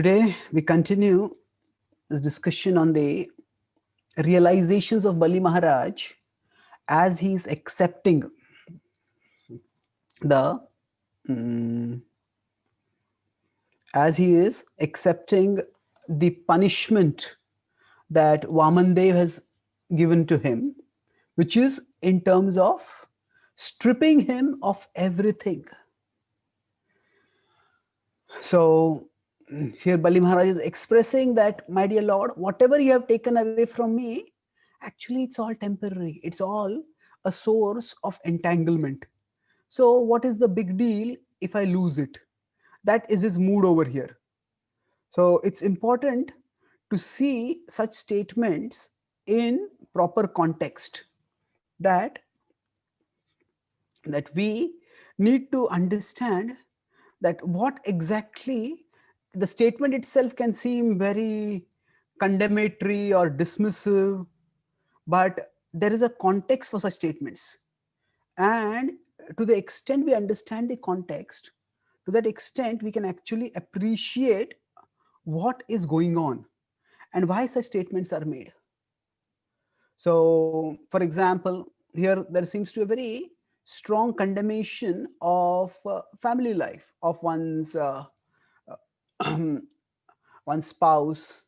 Today, we continue this discussion on the realizations of Bali Maharaj as he is accepting the mm, as he is accepting the punishment that Vamandev has given to him, which is in terms of stripping him of everything. So here Bali Maharaj is expressing that, my dear Lord, whatever you have taken away from me, actually it's all temporary. It's all a source of entanglement. So what is the big deal if I lose it? That is his mood over here. So it's important to see such statements in proper context, that we need to understand that what exactly the statement itself can seem very condemnatory or dismissive, but there is a context for such statements. And to the extent we understand the context, to that extent we can actually appreciate what is going on and why such statements are made. So, for example, here there seems to be a very strong condemnation of family life of one's spouse.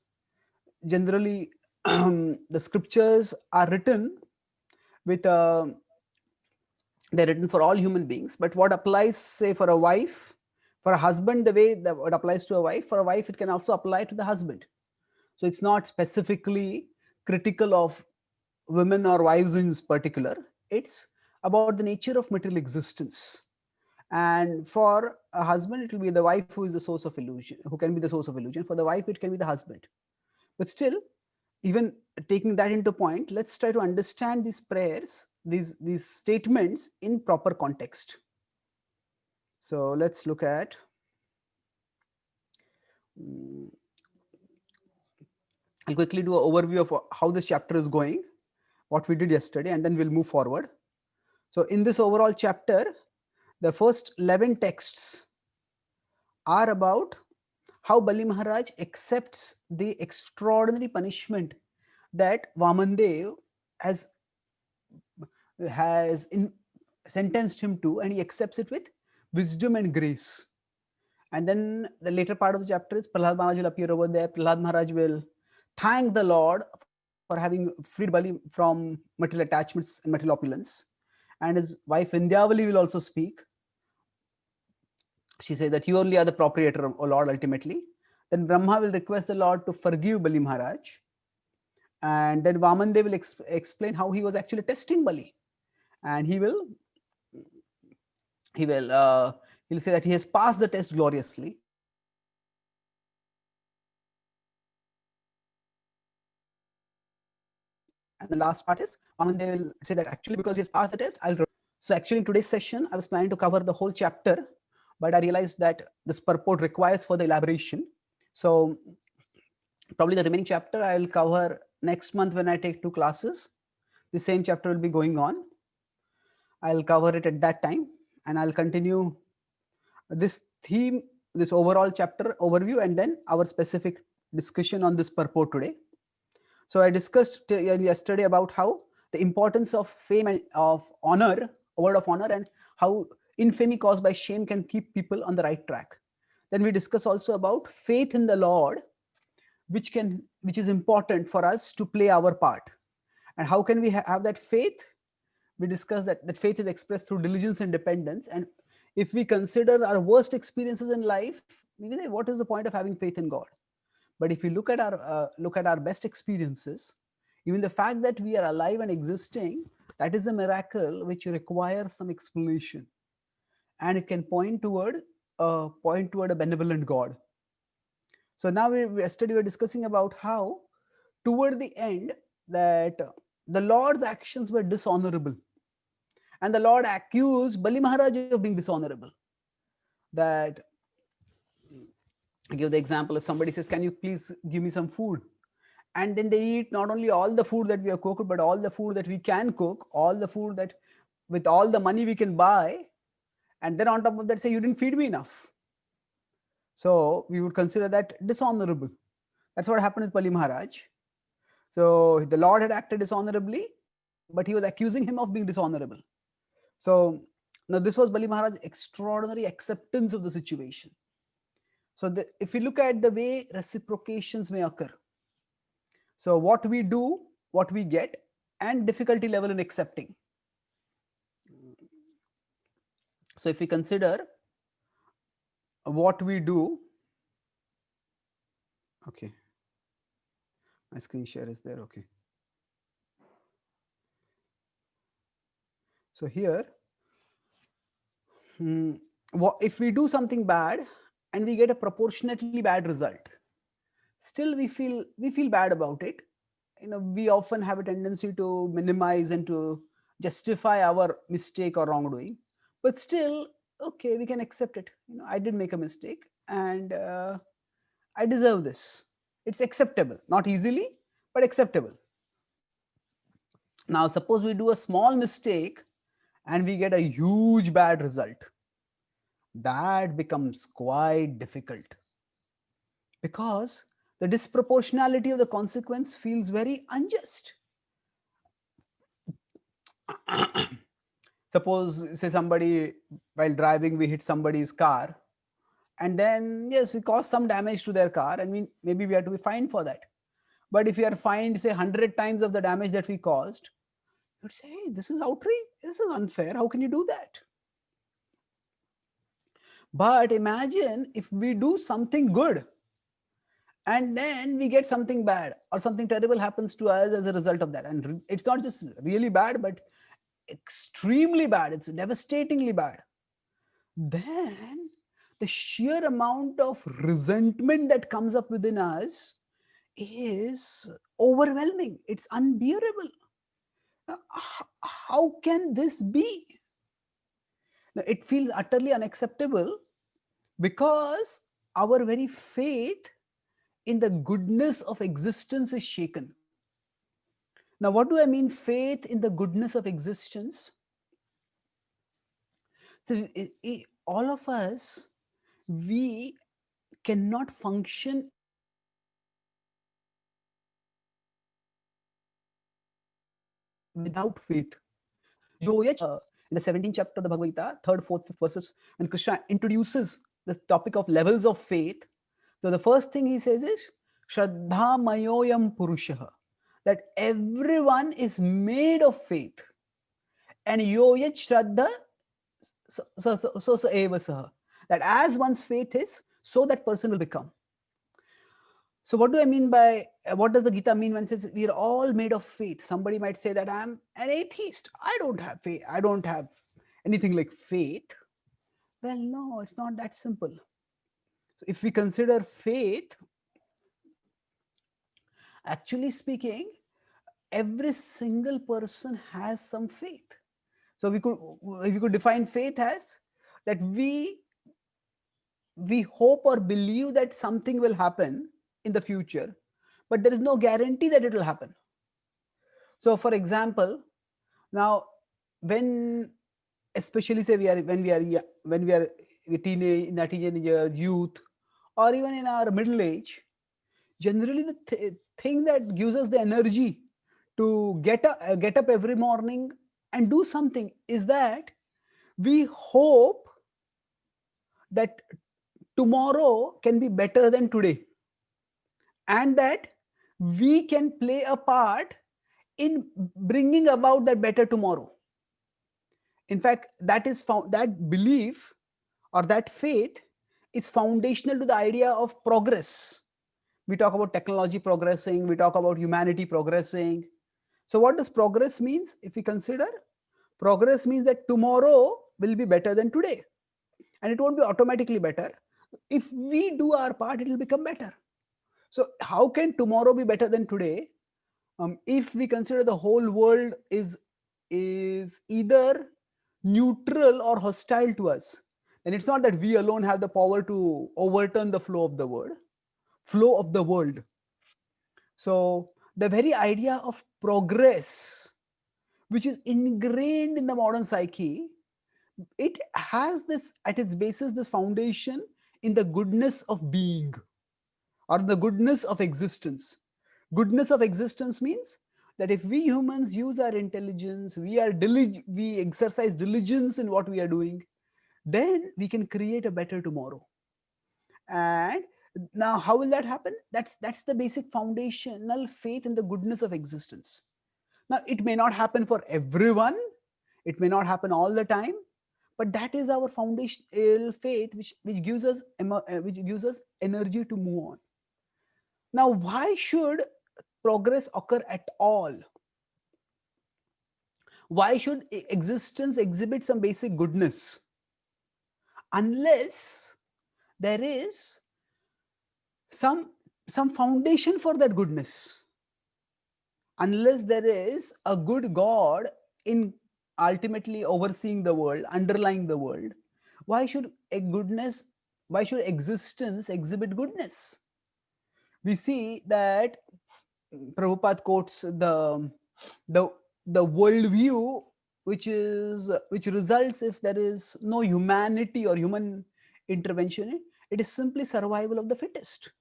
Generally, the scriptures are written with they're written for all human beings, but what applies, say, for a wife, for a husband, the way that what applies to a wife, for a wife it can also apply to the husband. So it's not specifically critical of women or wives in particular. It's about the nature of material existence. And for a husband, it will be the wife who is the source of illusion, who can be the source of illusion. For the wife, it can be the husband. But still, even taking that into point, let's try to understand these prayers, these statements in proper context. So let's look at I'll quickly do an overview of how this chapter is going, what we did yesterday, and then we'll move forward. So in this overall chapter, the first 11 texts are about how Bali Maharaj accepts the extraordinary punishment that Vamandev has sentenced him to, and he accepts it with wisdom and grace. And then the later part of the chapter is Prahlad Maharaj will appear over there. Prahlad Maharaj will thank the Lord for having freed Bali from material attachments and material opulence. And his wife Vindhyavali will also speak. She says that you only are the proprietor, O Lord, ultimately. Then Brahma will request the Lord to forgive Bali Maharaj. And then Vamandev will explain how he was actually testing Bali. And he'll say that he has passed the test gloriously. And the last part is Vamandev will say that actually because he has passed the test, I'll. So actually in today's session, I was planning to cover the whole chapter, but I realized that this purport requires further elaboration. So probably the remaining chapter I'll cover next month when I take 2 classes. The same chapter will be going on. I'll cover it at that time, and I'll continue this theme, this overall chapter overview, and then our specific discussion on this purport today. So I discussed yesterday about how the importance of fame and of honor, a word of honor, and how infamy caused by shame can keep people on the right track. Then we discuss also about faith in the Lord, which is important for us to play our part. And how can we have that faith? We discussed that faith is expressed through diligence and dependence. And if we consider our worst experiences in life, we say, what is the point of having faith in God? But if we look at our best experiences, even the fact that we are alive and existing, that is a miracle which requires some explanation, and it can point toward a benevolent God. So now yesterday we were discussing about how toward the end that the Lord's actions were dishonorable, and the Lord accused Bali Maharaj of being dishonorable. That I give the example, if somebody says, can you please give me some food? And then they eat not only all the food that we have cooked, but all the food that we can cook, all the food that with all the money we can buy. And then on top of that say, you didn't feed me enough. So we would consider that dishonorable. That's what happened with Bali Maharaj. So the Lord had acted dishonorably, but he was accusing him of being dishonorable. So now this was Bali Maharaj's extraordinary acceptance of the situation. So if we look at the way reciprocations may occur, so what we do, what we get, and difficulty level in accepting. So if we consider what we do, okay, my screen share is there, okay. So here, if we do something bad and we get a proportionately bad result, still we feel bad about it. We often have a tendency to minimize and to justify our mistake or wrongdoing, but still, okay, we can accept it. I did make a mistake, and I deserve this. It's acceptable, not easily, but acceptable. Now suppose we do a small mistake and we get a huge bad result. That becomes quite difficult, because the disproportionality of the consequence feels very unjust. Suppose, say, somebody, while driving, we hit somebody's car, and then yes, we cause some damage to their car, and maybe we have to be fined for that. But if we are fined, say, 100 times of the damage that we caused, you'd say, hey, this is outrage, this is unfair, how can you do that? But imagine if we do something good and then we get something bad, or something terrible happens to us as a result of that, and it's not just really bad, but extremely bad, it's devastatingly bad. Then the sheer amount of resentment that comes up within us is overwhelming, it's unbearable. Now, how can this be? Now, it feels utterly unacceptable, because our very faith in the goodness of existence is shaken. Now, what do I mean, faith in the goodness of existence? So, all of us, we cannot function without faith. In the 17th chapter of the Bhagavad Gita, 3rd, 4th, 5th verses, when Krishna introduces the topic of levels of faith, so the first thing he says is Shraddha Mayoyam Purusha, that everyone is made of faith. And Yoyat Shraddha so eva saha, that as one's faith is, so that person will become. So what do I mean by, what does the Gita mean when it says we are all made of faith? Somebody might say that I'm an atheist, I don't have faith, I don't have anything like faith. Well, no, it's not that simple. So if we consider faith, actually speaking, every single person has some faith. So we could define faith as that we hope or believe that something will happen in the future, but there is no guarantee that it will happen. So for example, now, when, especially say when we are teenage, in our teenage years, youth, or even in our middle age, generally the thing that gives us the energy to get up every morning and do something is that we hope that tomorrow can be better than today, and that we can play a part in bringing about that better tomorrow. In fact, that belief or that faith is foundational to the idea of progress. We talk about technology progressing, we talk about humanity progressing. So what does progress means? If we consider, progress means that tomorrow will be better than today, and it won't be automatically better. If we do our part, it will become better. So how can tomorrow be better than today? If we consider the whole world is either neutral or hostile to us, then it's not that we alone have the power to overturn the flow of the world. So the very idea of progress, which is ingrained in the modern psyche, it has this at its basis, this foundation in the goodness of being or the goodness of existence. Goodness of existence means that if we humans use our intelligence, we exercise diligence in what we are doing, then we can create a better tomorrow. And now how will that happen? That's the basic foundational faith in the goodness of existence. Now it may not happen for everyone, it may not happen all the time, but that is our foundational faith which gives us which gives us energy to move on. Now why should progress occur at all? Why should existence exhibit some basic goodness? Unless there is some some foundation for that goodness, unless there is a good God in ultimately overseeing the world, underlying the world, why should a goodness, why should existence exhibit goodness? We see that Prabhupada quotes the the worldview which results if there is no humanity or human intervention. It is simply survival of the fittest.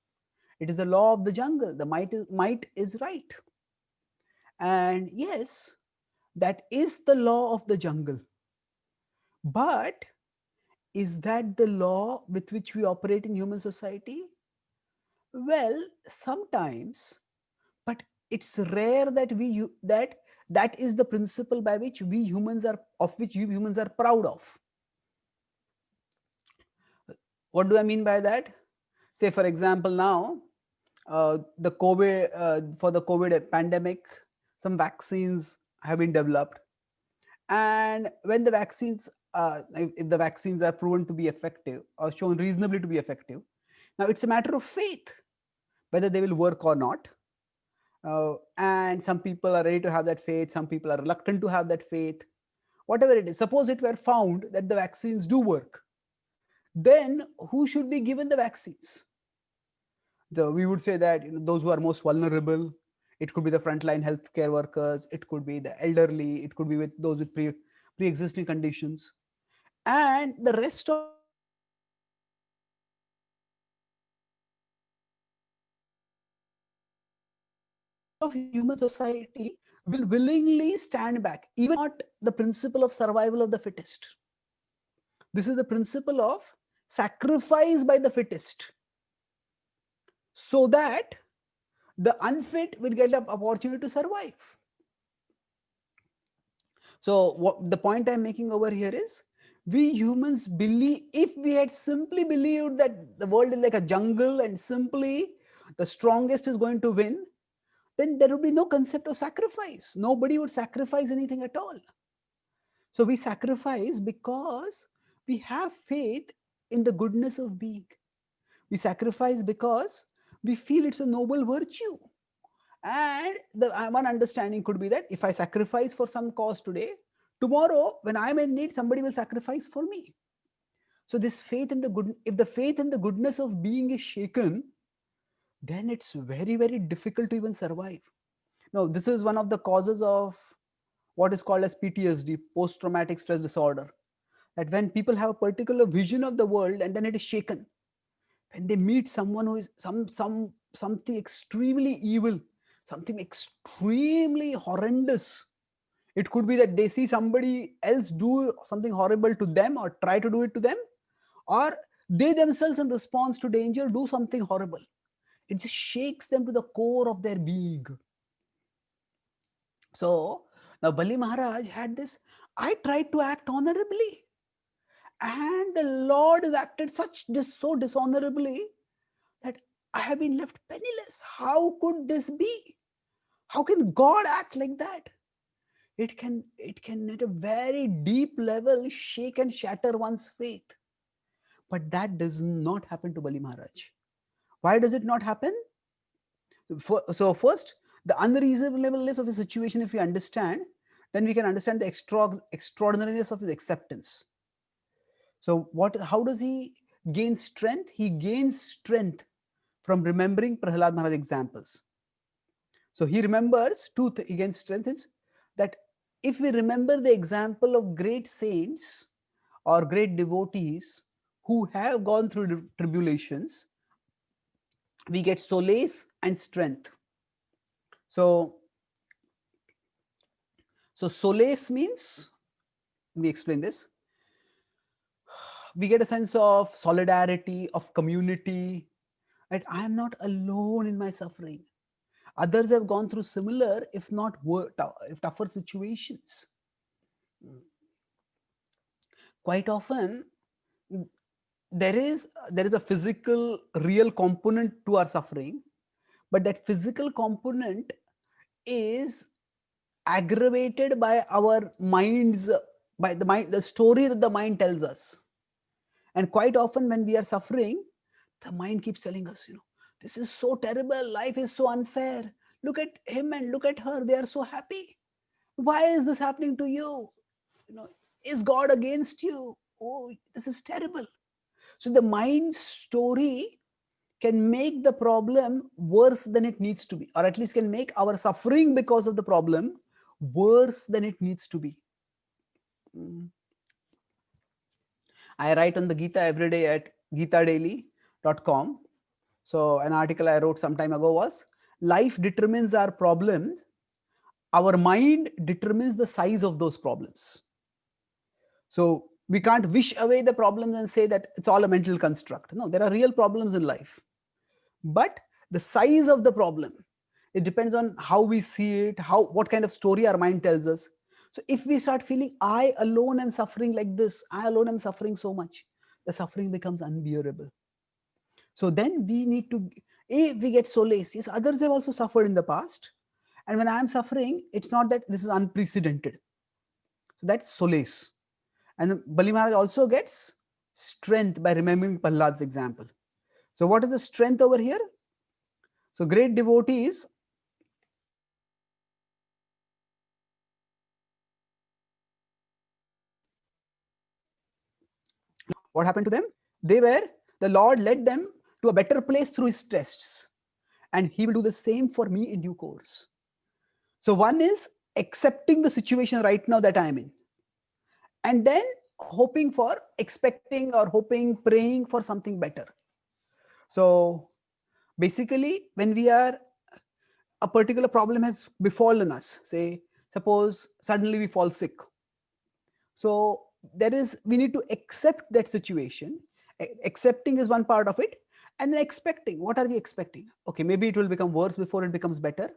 It is the law of the jungle. The might is right. And yes, that is the law of the jungle. But is that the law with which we operate in human society? Well, sometimes, but it's rare that that is the principle by which we humans are of which we humans are proud of. What do I mean by that? Say, for example, now the COVID for the COVID pandemic, some vaccines have been developed, and when the vaccines if the vaccines are proven to be effective or shown reasonably to be effective, now it's a matter of faith whether they will work or not. And some people are ready to have that faith, some people are reluctant to have that faith. Whatever it is, suppose it were found that the vaccines do work, then who should be given the vaccines? We would say that those who are most vulnerable. It could be the frontline healthcare workers, it could be the elderly, it could be with those with pre-existing conditions, and the rest of human society will willingly stand back, even not the principle of survival of the fittest. This is the principle of sacrifice by the fittest, so that the unfit will get an opportunity to survive. So what the point I'm making over here is, we humans believe, if we had simply believed that the world is like a jungle and simply the strongest is going to win, then there would be no concept of sacrifice. Nobody would sacrifice anything at all. So we sacrifice because we have faith in the goodness of being. We sacrifice because we feel it's a noble virtue. And the one understanding could be that if I sacrifice for some cause today, tomorrow when I'm in need, somebody will sacrifice for me. So this faith in the good, if the faith in the goodness of being is shaken, then it's very, very difficult to even survive. Now, this is one of the causes of what is called as PTSD, post-traumatic stress disorder. That when people have a particular vision of the world and then it is shaken, when they meet someone who is something extremely evil, something extremely horrendous, it could be that they see somebody else do something horrible to them or try to do it to them, or they themselves in response to danger do something horrible. It just shakes them to the core of their being. So now Bali Maharaj had this, I tried to act honorably, and the Lord has acted so dishonorably that I have been left penniless. How could this be? How can God act like that? It can at a very deep level shake and shatter one's faith. But that does not happen to Bali Maharaj. Why does it not happen? So first, the unreasonableness of his situation, if we understand, then we can understand the extraordinariness of his acceptance. So how does he gain strength? He gains strength from remembering Prahlad Maharaj examples. So he remembers he gains strength is that if we remember the example of great saints or great devotees who have gone through tribulations, we get solace and strength. So, solace means, let me explain this. We get a sense of solidarity, of community, right? I am not alone in my suffering. Others have gone through similar, if not if tougher situations. Quite often, there is a physical, real component to our suffering, but that physical component is aggravated by our minds, by the mind, the story that the mind tells us. And quite often, when we are suffering, the mind keeps telling us, this is so terrible, life is so unfair, look at him and look at her, they are so happy, why is this happening to you, you know is God against you? Oh, this is terrible. So the mind story can make the problem worse than it needs to be, or at least can make our suffering because of the problem worse than it needs to be. I write on the Gita every day at geetadaily.com. So an article I wrote some time ago was, life determines our problems, our mind determines the size of those problems. So we can't wish away the problems and say that it's all a mental construct. No, there are real problems in life. But the size of the problem, it depends on how we see it, what kind of story our mind tells us. So if we start feeling, I alone am suffering like this, I alone am suffering so much, the suffering becomes unbearable. So then we need to, we get solace. Yes, others have also suffered in the past. And when I am suffering, it's not that this is unprecedented. So that's solace. And Bali Maharaj also gets strength by remembering Prahlad's example. So what is the strength over here? So great devotees, what happened to them? The Lord led them to a better place through his tests, and he will do the same for me in due course. So one is accepting the situation right now that I am in, and then hoping for, expecting or hoping, praying for something better. So basically, when a particular problem has befallen us, say, suppose suddenly we fall sick. So we need to accept that situation. Accepting is one part of it. And then expecting, what are we expecting? Okay, maybe it will become worse before it becomes better,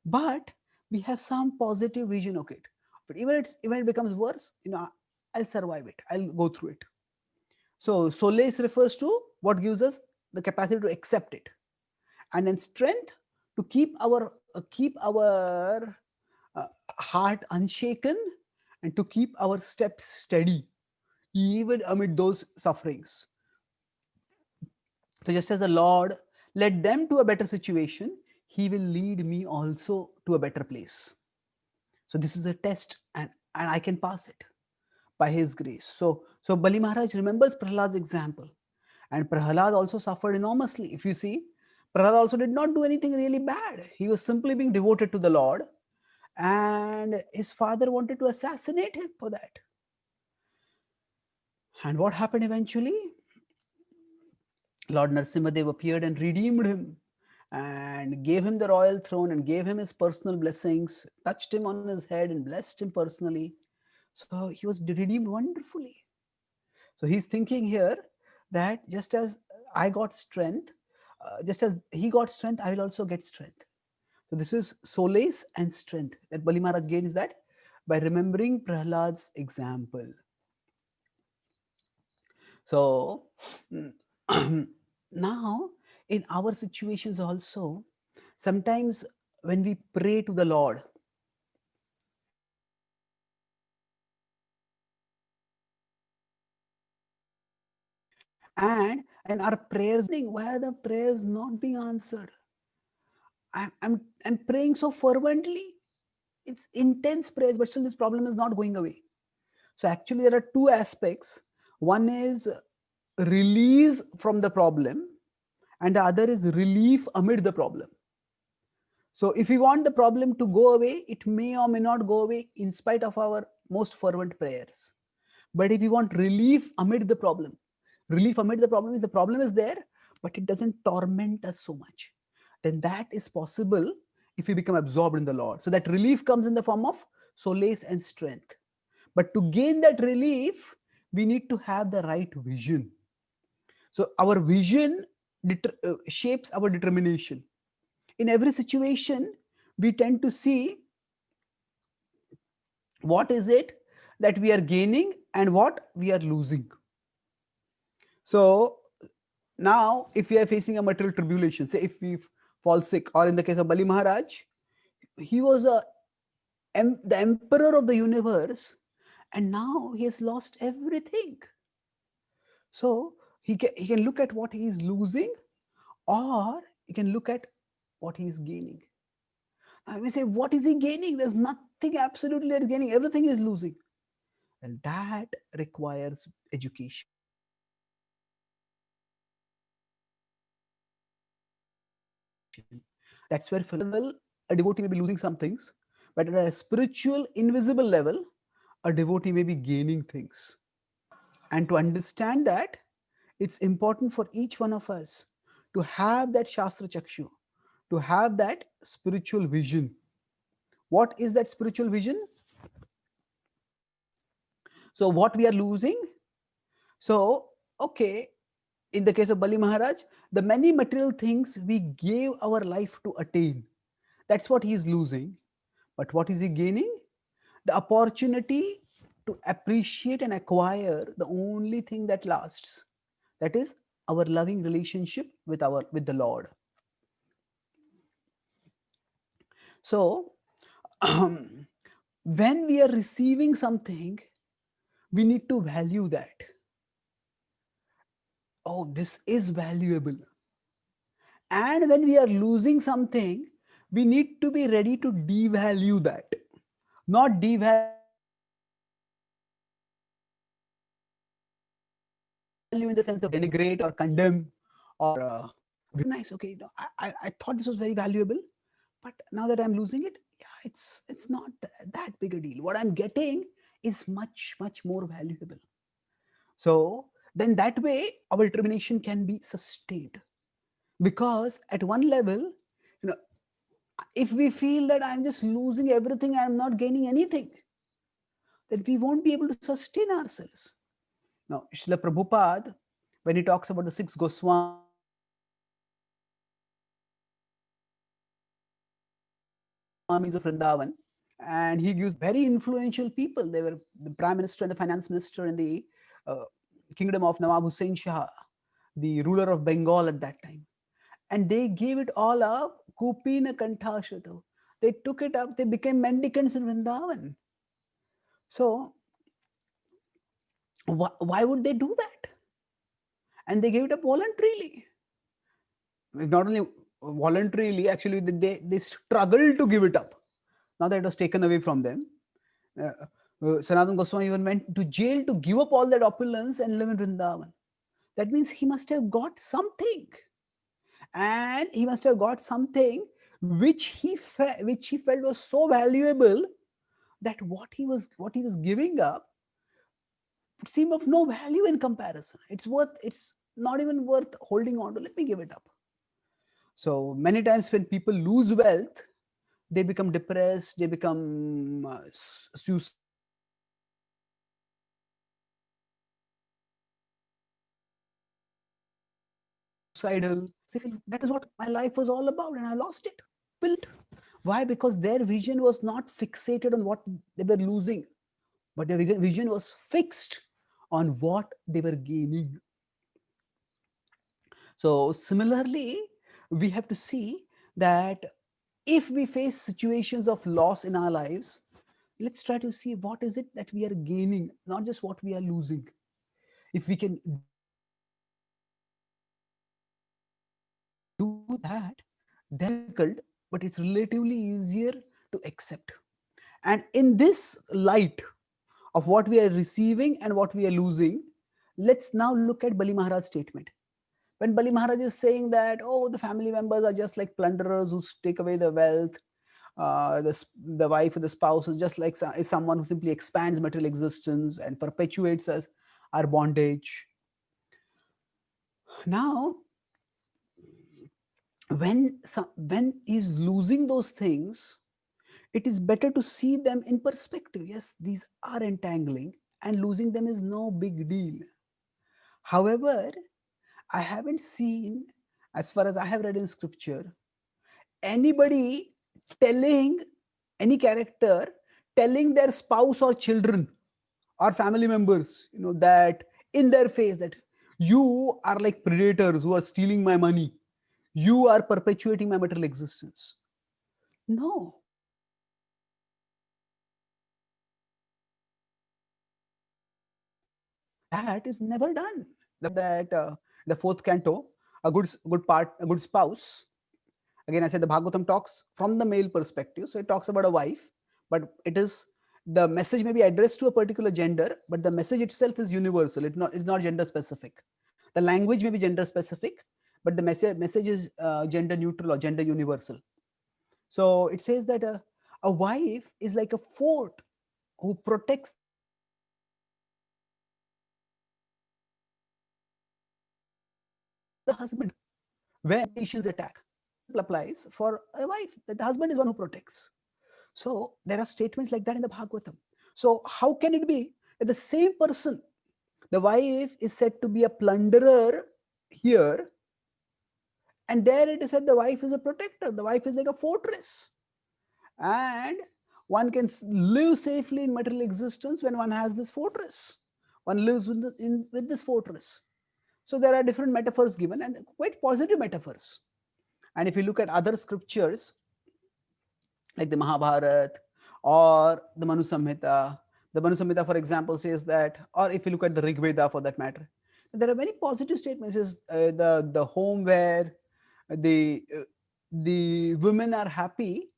but we have some positive vision of it. But even it becomes worse, I'll survive it, I'll go through it. So solace refers to what gives us the capacity to accept it, and then strength to keep our heart unshaken, and to keep our steps steady even amid those sufferings. So just as the Lord led them to a better situation, he will lead me also to a better place. So this is a test, and I can pass it by his grace. So Bali Maharaj remembers Prahlad's example, and Prahlad also suffered enormously. If you see, Prahlad also did not do anything really bad. He was simply being devoted to the Lord, and his father wanted to assassinate him for that. And what happened eventually? Lord Narasimhadev appeared and redeemed him, and gave him the royal throne, and gave him his personal blessings, touched him on his head and blessed him personally. So he was redeemed wonderfully. So he's thinking here that just as I got strength, just as he got strength, I will also get strength. So this is solace and strength that Bali Maharaj gains, that by remembering Prahlad's example. So now in our situations also, sometimes when we pray to the Lord, and our prayers, why are the prayers not being answered? I'm praying so fervently, it's intense prayers, but still this problem is not going away. So actually there are two aspects. One is release from the problem, and the other is relief amid the problem. So if we want the problem to go away, it may or may not go away in spite of our most fervent prayers. But if we want relief amid the problem, relief amid the problem is there, but it doesn't torment us so much. Then that is possible if we become absorbed in the Lord. So that relief comes in the form of solace and strength. But to gain that relief, we need to have the right vision. So our vision shapes our determination. In every situation, we tend to see what is it that we are gaining and what we are losing. So now, if we are facing a material tribulation, say if we fall sick, or in the case of Bali Maharaj, he was the emperor of the universe, and now he has lost everything. So he can look at what he is losing, or he can look at what he is gaining. I may say, what is he gaining? There's nothing absolutely that is gaining. Everything is losing. And that requires education. That's where level, a devotee may be losing some things, but at a spiritual, invisible level, a devotee may be gaining things. And to understand that, it's important for each one of us to have that Shastra Chakshu, to have that spiritual vision. What is that spiritual vision? So, what we are losing? So, okay, in the case of Bali Maharaj, the many material things we gave our life to attain, that's what he is losing. But what is he gaining? The opportunity to appreciate and acquire the only thing that lasts, that is our loving relationship with the Lord. So when we are receiving something, we need to value that. Oh, this is valuable. And when we are losing something, we need to be ready to devalue that. Not devalue in the sense of denigrate or condemn, or recognize, okay, no, I thought this was very valuable, but now that I'm losing it, yeah, it's not that big a deal. What I'm getting is much, much more valuable. So then that way our determination can be sustained. Because at one level, if we feel that I'm just losing everything, I'm not gaining anything, then we won't be able to sustain ourselves. Now, Srila Prabhupada, when he talks about the six Goswamis of Vrindavan, and he gives very influential people. They were the Prime Minister and the Finance Minister in the kingdom of Nawab Hussain Shah, the ruler of Bengal at that time. And they gave it all up, Kupina Kanthashrito. They took it up, they became mendicants in Vrindavan. So, why would they do that? And they gave it up voluntarily. Not only voluntarily, actually, they struggled to give it up. Now that it was taken away from them. Sanatana Goswami even went to jail to give up all that opulence and live in Vrindavan. That means he must have got something. And he must have got something which he felt was so valuable that what he was giving up seemed of no value in comparison. It's not even worth holding on to. Let me give it up. So many times when people lose wealth, they become depressed, they become suicidal, they feel that is what my life was all about and I lost it. Built. Why? Because their vision was not fixated on what they were losing, but their vision was fixed on what they were gaining. So similarly, we have to see that if we face situations of loss in our lives, let's try to see what is it that we are gaining, not just what we are losing. If we can do that, then difficult, but it's relatively easier to accept. And in this light of what we are receiving and what we are losing, let's now look at Bali Maharaj's statement. When Bali Maharaj is saying that, oh, the family members are just like plunderers who take away the wealth, the wife or the spouse is just like is someone who simply expands material existence and perpetuates us, our bondage. Now, when he's losing those things, it is better to see them in perspective. Yes, these are entangling, and losing them is no big deal. However, I haven't seen, as far as I have read in scripture, anybody telling, any character telling their spouse or children or family members, that in their face, that you are like predators who are stealing my money, you are perpetuating my material existence. No. That is never done. That the fourth canto, a good spouse. Again, I said the Bhagavatam talks from the male perspective, so it talks about a wife, but it is, the message may be addressed to a particular gender, but the message itself is universal. It's not gender specific. The language may be gender specific, but the message is gender neutral or gender universal. So it says that a wife is like a fort who protects the husband when temptations attack. Applies for a wife, that the husband is one who protects. So there are statements like that in the Bhagavatam. So how can it be that the same person, the wife is said to be a plunderer here, and there it is said the wife is a protector, the wife is like a fortress, and one can live safely in material existence when one has this fortress. One lives with this fortress. So there are different metaphors given, and quite positive metaphors. And if you look at other scriptures like the Mahabharata or the Manu Samhita, the Manu Samhita, for example, says that, or if you look at the Rig Veda for that matter, there are many positive statements. Is the home where the the women are happy,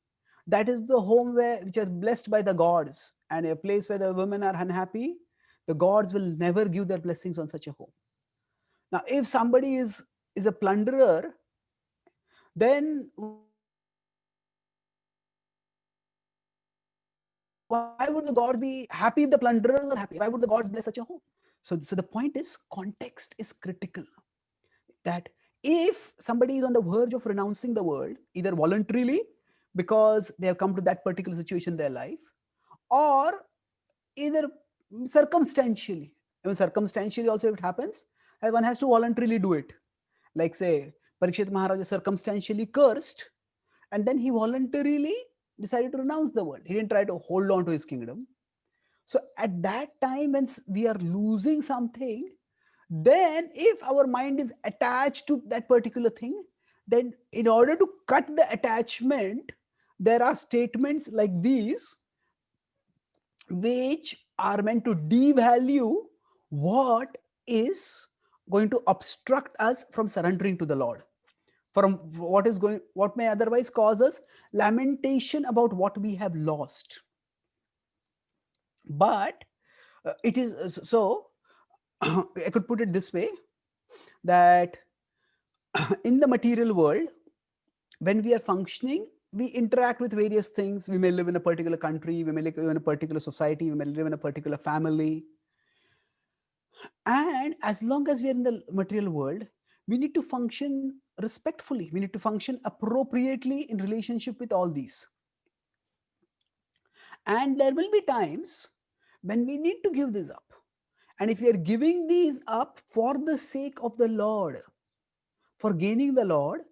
that is the home where which are blessed by the gods, and a place where the women are unhappy, the gods will never give their blessings on such a home. Now, if somebody is a plunderer, then why would the gods be happy if the plunderers are happy? Why would the gods bless such a home? So the point is, context is critical. That if somebody is on the verge of renouncing the world, either voluntarily, because they have come to that particular situation in their life, or either circumstantially. Even circumstantially also, if it happens, one has to voluntarily do it. Like, say, Parikshit Maharaj is circumstantially cursed, and then he voluntarily decided to renounce the world. He didn't try to hold on to his kingdom. So at that time, when we are losing something, then if our mind is attached to that particular thing, then in order to cut the attachment, there are statements like these which are meant to devalue what is going to obstruct us from surrendering to the Lord, from what may otherwise cause us lamentation about what we have lost. But it is so I could put it this way, that in the material world, when we are functioning, we interact with various things. We may live in a particular country, we may live in a particular society, we may live in a particular family. And as long as we are in the material world, we need to function respectfully. We need to function appropriately in relationship with all these. And there will be times when we need to give this up. And if we are giving these up for the sake of the Lord, for gaining the Lord,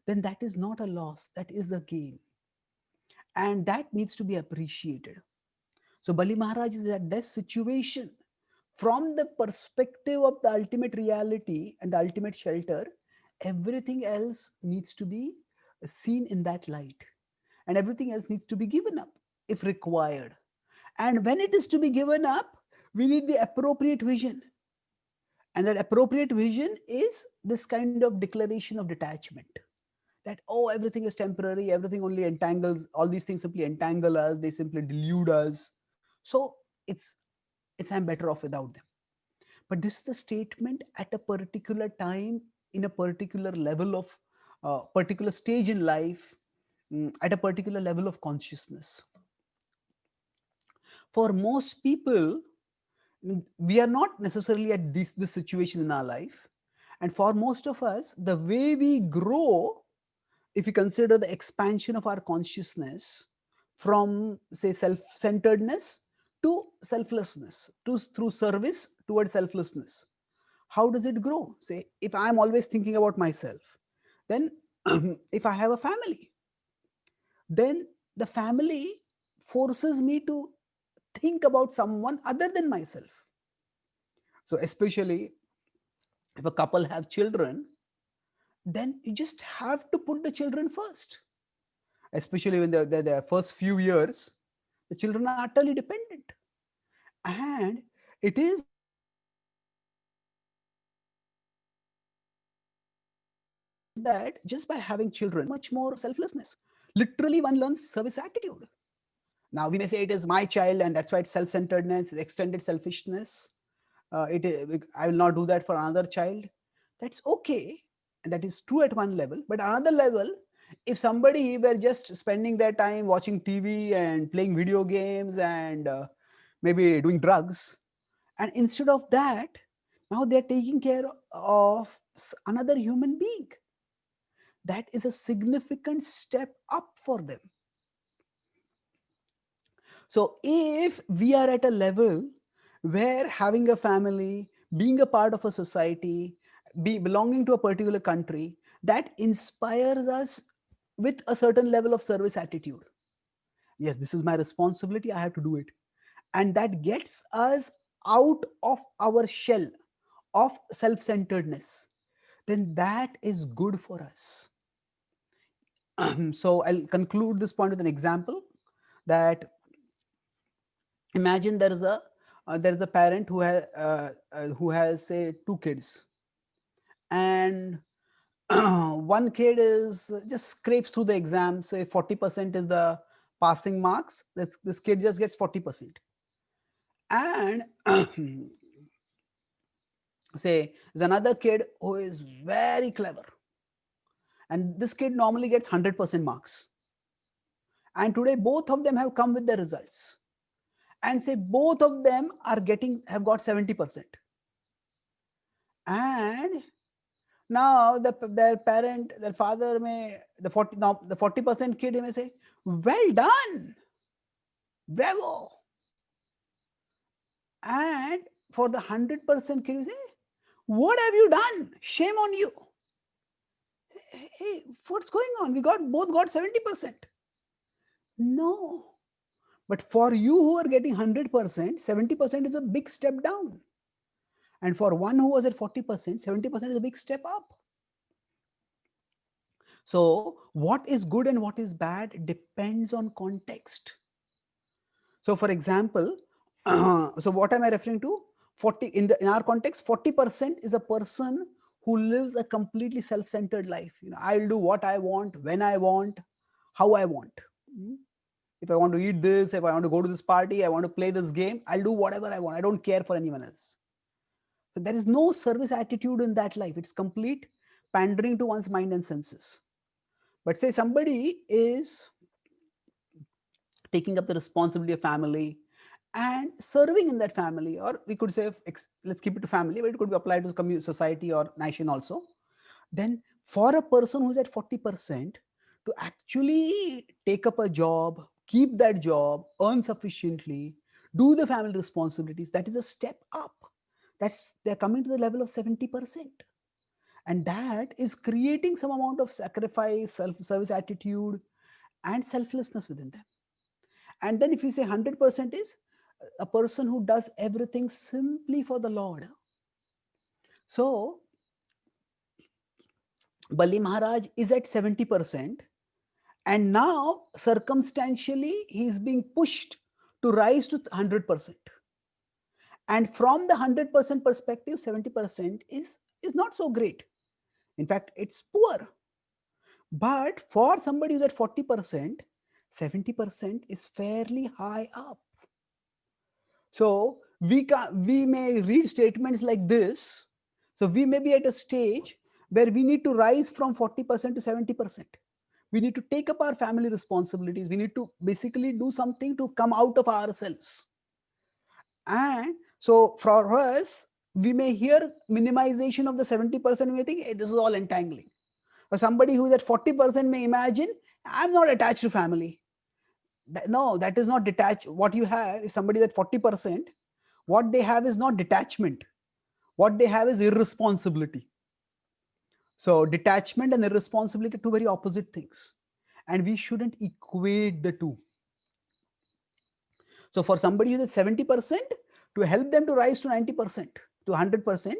then that is not a loss, that is a gain. And that needs to be appreciated. So Bali Maharaj is at this situation from the perspective of the ultimate reality and the ultimate shelter. Everything else needs to be seen in that light, and everything else needs to be given up if required. And when it is to be given up, we need the appropriate vision. And that appropriate vision is this kind of declaration of detachment, that, oh, everything is temporary, everything only entangles, all these things simply entangle us, they simply delude us. So it's I'm better off without them. But this is a statement at a particular time, in a particular level of particular stage in life, at a particular level of consciousness. For most people, we are not necessarily at this situation in our life, And for most of us, the way we grow, if you consider the expansion of our consciousness from, say, self-centeredness to selflessness, to through service towards selflessness, how does it grow? Say, if I'm always thinking about myself, then if I have a family, then the family forces me to think about someone other than myself. So especially if a couple have children, then you just have to put the children first, especially when the first few years, the children are utterly dependent. And it is that just by having children, much more selflessness. Literally, one learns service attitude. Now, we may say it is my child, and that's why it's self-centeredness, extended selfishness. I will not do that for another child. That's okay, and that is true at one level. But another level, if somebody were just spending their time watching TV and playing video games and maybe doing drugs, and instead of that, now they're taking care of another human being, that is a significant step up for them. So if we are at a level where having a family, being a part of a society, belonging to a particular country, that inspires us with a certain level of service attitude. Yes, this is my responsibility, I have to do it. And that gets us out of our shell of self-centeredness, then that is good for us. So I'll conclude this point with an example, that imagine there is a parent who has, say, two kids, and one kid is just scrapes through the exam. So if 40% is the passing marks, this kid just gets 40%. And say there's another kid who is very clever, and this kid normally gets 100% marks, and today both of them have come with the results, and say both of them have got 70%. And now their parent, their father may, the 40% kid, he may say, well done, bravo. And for the 100% kid, you say, what have you done, shame on you. Hey, what's going on, we both got 70%. No, but for you who are getting 100%, 70% is a big step down. And for one who was at 40%, 70% is a big step up. So what is good and what is bad depends on context. So for example, so what am I referring to? 40 in our context, 40% is a person who lives a completely self-centered life. I'll do what I want, when I want, how I want. If I want to eat this, if I want to go to this party, I want to play this game, I'll do whatever I want. I don't care for anyone else. So there is no service attitude in that life. It's complete pandering to one's mind and senses. But say somebody is taking up the responsibility of family and serving in that family, or we could say, let's keep it to family, but it could be applied to community, society, or nation also. Then for a person who's at 40%, to actually take up a job, keep that job, earn sufficiently, do the family responsibilities, that is a step up. They're coming to the level of 70%. And that is creating some amount of sacrifice, self-service attitude, and selflessness within them. And then if you say 100% is a person who does everything simply for the Lord. So Bali Maharaj is at 70%, and now circumstantially he is being pushed to rise to 100%. And from the 100% perspective, 70% is not so great. In fact, it's poor. But for somebody who's at 40%, 70% is fairly high up. So we may read statements like this. So we may be at a stage where we need to rise from 40% to 70%. We need to take up our family responsibilities. We need to basically do something to come out of ourselves. And so for us, we may hear minimization of the 70%, we may think, hey, this is all entangling. Or somebody who is at 40% may imagine, I'm not attached to family. No, that is not detached. What you have, if somebody is at 40%, what they have is not detachment. What they have is irresponsibility. So detachment and irresponsibility are two very opposite things. And we shouldn't equate the two. So for somebody who's at 70%, to help them to rise to 90%, to 100%,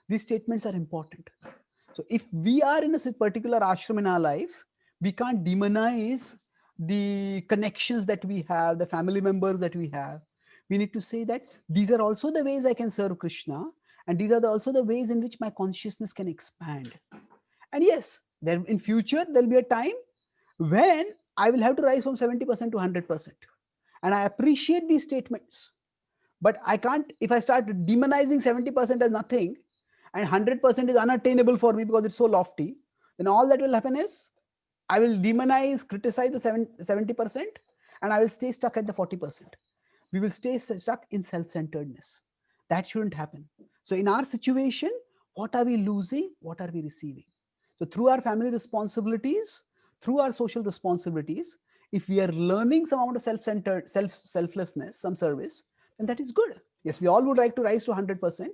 these statements are important. So if we are in a particular ashram in our life, we can't demonize the connections that we have, the family members that we have. We need to say that these are also the ways I can serve Krishna, and these are also the ways in which my consciousness can expand. And yes, there in future there'll be a time when I will have to rise from 70% to 100%. And I appreciate these statements. But I can't, if I start demonizing 70% as nothing and 100% is unattainable for me because it's so lofty, then all that will happen is I will demonize, criticize the 70%, and I will stay stuck at the 40%. We will stay stuck in self-centeredness. That shouldn't happen. So in our situation, what are we losing? What are we receiving? So through our family responsibilities, through our social responsibilities, if we are learning some amount of self-centered, selflessness, some service, then that is good. Yes, we all would like to rise to 100%,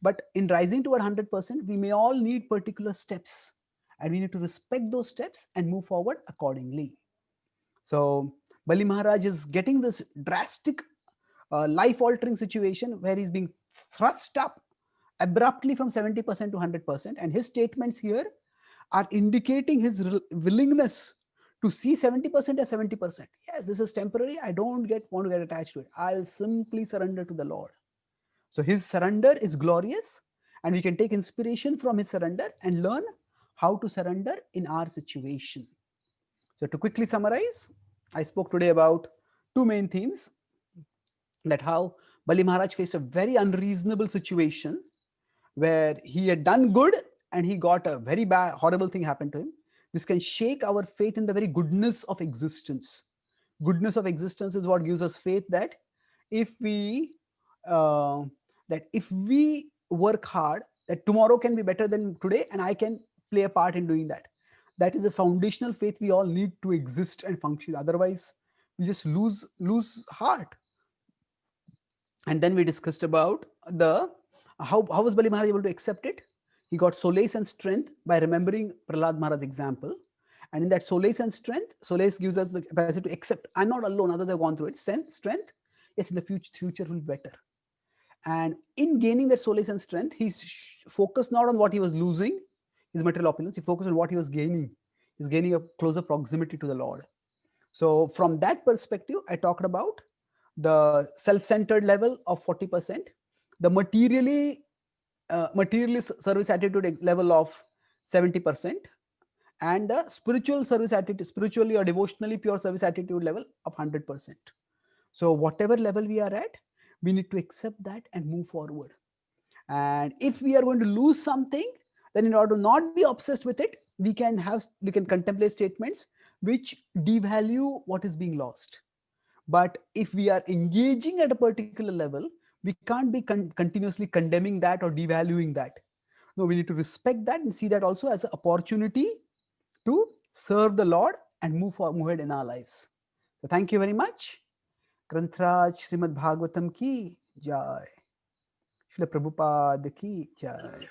but in rising toward 100%, we may all need particular steps, and we need to respect those steps and move forward accordingly. So Bali Maharaj is getting this drastic life-altering situation where he's being thrust up abruptly from 70% to 100%, and his statements here are indicating his willingness to see 70% as 70%. Yes, this is temporary. I don't want to get attached to it. I'll simply surrender to the Lord. So his surrender is glorious, and we can take inspiration from his surrender and learn how to surrender in our situation. So to quickly summarize, I spoke today about two main themes, that how Bali Maharaj faced a very unreasonable situation where he had done good and he got a very bad, horrible thing happened to him. This can shake our faith in the very goodness of existence. Goodness of existence is what gives us faith that if we uh, if we work hard, that tomorrow can be better than today, and I can play a part in doing that. That is a foundational faith we all need to exist and function. Otherwise, we just lose heart. And then we discussed about the how was Bali Maharaj able to accept it. He got solace and strength by remembering Prahlad Maharaj's example. And in that solace and strength, solace gives us the capacity to accept, I'm not alone, others have gone through it. Strength, yes, in the future will be better. And in gaining that solace and strength, he focused not on what he was losing, his material opulence, he focused on what he was gaining. He's gaining a closer proximity to the Lord. So from that perspective, I talked about the self-centered level of 40%, the materially service attitude level of 70%, and the spiritual service attitude, spiritually or devotionally pure service attitude level of 100%. So whatever level we are at, we need to accept that and move forward. And if we are going to lose something, then in order to not be obsessed with it, we can contemplate statements which devalue what is being lost. But if we are engaging at a particular level, we can't be continuously condemning that or devaluing that. No, we need to respect that and see that also as an opportunity to serve the Lord and move ahead in our lives. So thank you very much. Grantraj Srimad Bhagavatam ki jai. Srila Prabhupada ki jai.